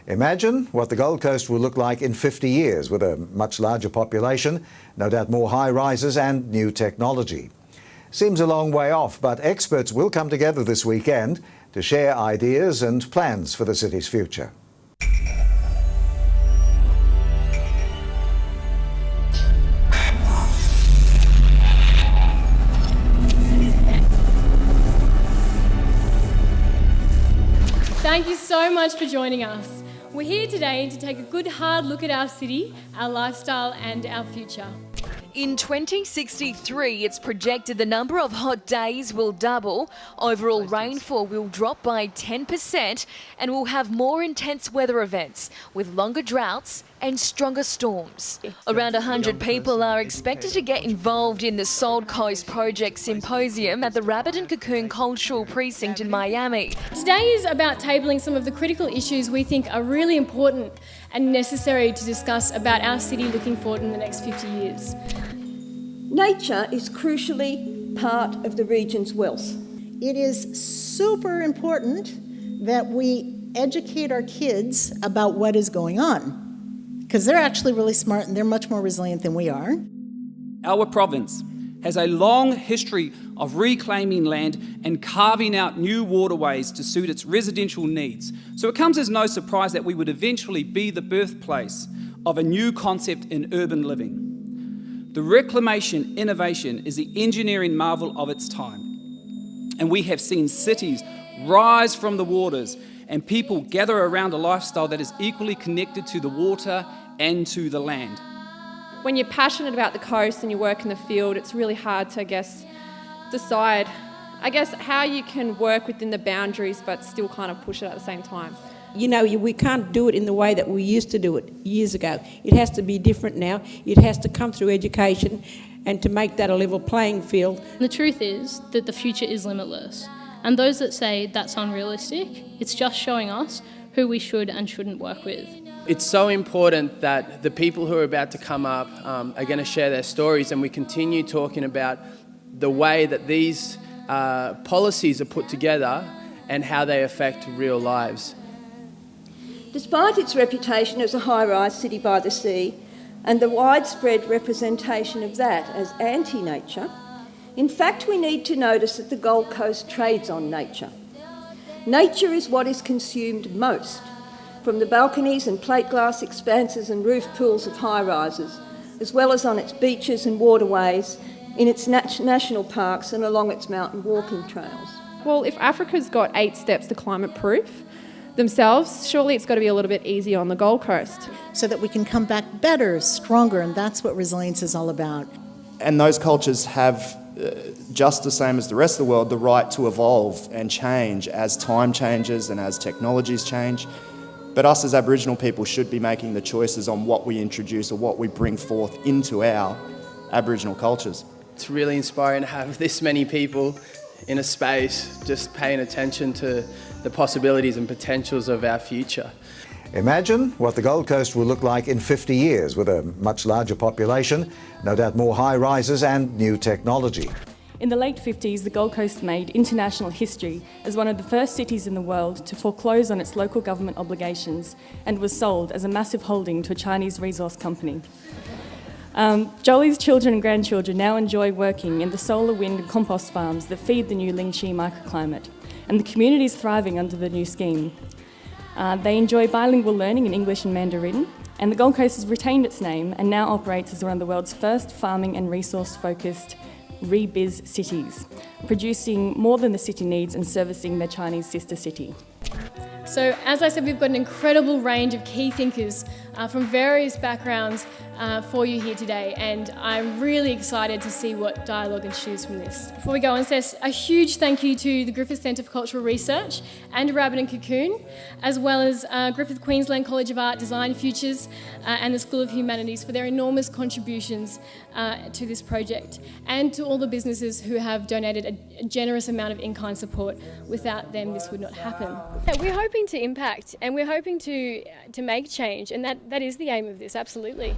Imagine what the Gold Coast will look like in 50 years with a much larger population, no doubt more high-rises and new technology. Seems a long way off, but experts will come together this weekend to share ideas and plans for the city's future. Thank you so much for joining us. We're here today to take a good hard look at our city, our lifestyle and our future. In 2063, it's projected the number of hot days will double, overall rainfall will drop by 10%, and we'll have more intense weather events with longer droughts and stronger storms. Around 100 people are expected to get involved in the Gold Coast Project Symposium at the Rabbit+Cocoon Cultural Precinct in Miami. Today is about tabling some of the critical issues we think are really important and necessary to discuss about our city looking forward in the next 50 years. Nature is crucially part of the region's wealth. It is super important that we educate our kids about what is going on, because they're actually really smart and they're much more resilient than we are. Our province has a long history of reclaiming land and carving out new waterways to suit its residential needs. So it comes as no surprise that we would eventually be the birthplace of a new concept in urban living. The reclamation innovation is the engineering marvel of its time. And we have seen cities rise from the waters and people gather around a lifestyle that is equally connected to the water and to the land. When you're passionate about the coast and you work in the field, it's really hard to, decide, how you can work within the boundaries but still kind of push it at the same time. You know, we can't do it in the way that we used to do it years ago. It has to be different now. It has to come through education and to make that a level playing field. The truth is that the future is limitless. And those that say that's unrealistic, it's just showing us who we should and shouldn't work with. It's so important that the people who are about to come up are going to share their stories, and we continue talking about the way that these policies are put together and how they affect real lives. Despite its reputation as a high-rise city by the sea and the widespread representation of that as anti-nature, in fact we need to notice that the Gold Coast trades on nature. Nature is what is consumed most, from the balconies and plate glass expanses and roof pools of high-rises, as well as on its beaches and waterways, in its national parks and along its mountain walking trails. Well, if Africa's got 8 steps to climate-proof themselves, surely it's got to be a little bit easier on the Gold Coast. So that we can come back better, stronger, and that's what resilience is all about. And those cultures have, just the same as the rest of the world, the right to evolve and change as time changes and as technologies change. But us as Aboriginal people should be making the choices on what we introduce or what we bring forth into our Aboriginal cultures. It's really inspiring to have this many people in a space just paying attention to the possibilities and potentials of our future. Imagine what the Gold Coast will look like in 50 years with a much larger population, no doubt more high-rises and new technology. In the late 50s, the Gold Coast made international history as one of the first cities in the world to foreclose on its local government obligations and was sold as a massive holding to a Chinese resource company. Jolie's children and grandchildren now enjoy working in the solar, wind and compost farms that feed the new Lingxi microclimate, and the community is thriving under the new scheme. They enjoy bilingual learning in English and Mandarin, and the Gold Coast has retained its name and now operates as one of the world's first farming and resource-focused re-biz cities, producing more than the city needs and servicing their Chinese sister city. So, as I said, we've got an incredible range of key thinkers from various backgrounds for you here today, and I'm really excited to see what dialogue ensues from this. Before we go on, a huge thank you to the Griffith Centre for Cultural Research and Rabbit+Cocoon, as well as Griffith Queensland College of Art, Design Futures and the School of Humanities for their enormous contributions to this project, and to all the businesses who have donated a generous amount of in-kind support. Without them, this would not happen. We're hoping to impact, and we're hoping to make change, and that is the aim of this, absolutely.